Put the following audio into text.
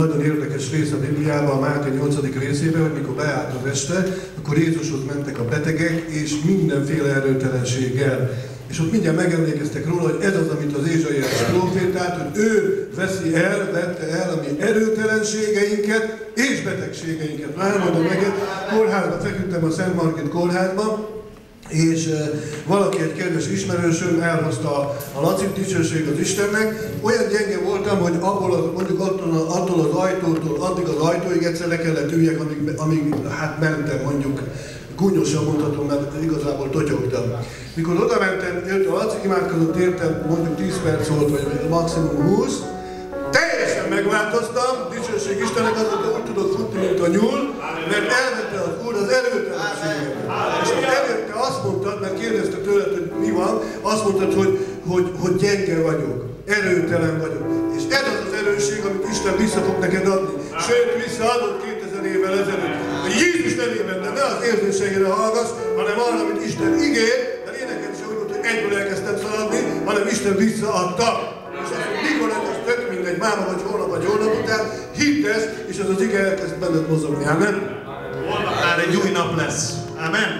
Nagyon érdekes rész a Bibliában, a Máté 8. részében, hogy mikor beállt az este, akkor Jézushoz mentek a betegek, és mindenféle erőtelenséggel. És ott mindjárt megemlékeztek róla, hogy ez az, amit az Ézsaiás profétált, hogy ő vette el a mi erőtelenségeinket és betegségeinket. Már mondom neked, kórházba feküdtem, a Szent Margit kórházban, és valaki, egy kedves ismerősöm elhozta a Lacit, dicsőség az Istennek. Olyan gyenge voltam, hogy mondjuk attól az ajtótól addig az ajtóig egyszer le kellett üljek, amíg hát mentem, mondjuk gúnyosan mondhatom, mert igazából totyogtam. Mikor oda mentem, jött a Laci, imádkozott értem, mondjuk 10 perc volt, vagy maximum 20, teljesen megváltoztam, dicsőség Istennek, azóta úgy tudok futni, mint a nyúl, mert elvette az Úr az erőtelenséget. És előtte azt mondtad, mert kérdezte tőled, hogy mi van, azt mondtad, hogy gyenge vagyok, erőtelen vagyok. És ez az az erősség, amit Isten vissza fog neked adni. Sőt, visszaadott 2000 évvel ezelőtt. Jézus nevében, de ne az érzéseire hallgass, hanem arra, amit Isten ígér, de énekel is úgy, hogy egyből elkezdtem szaladni, hanem Isten visszaadta. És azt, hogy mikor ez tök mindegy, máma vagy holnap után, hidd ezt, és ez az ige elkezd benned mozogni. Amen? Holnap már egy új nap lesz. Amen?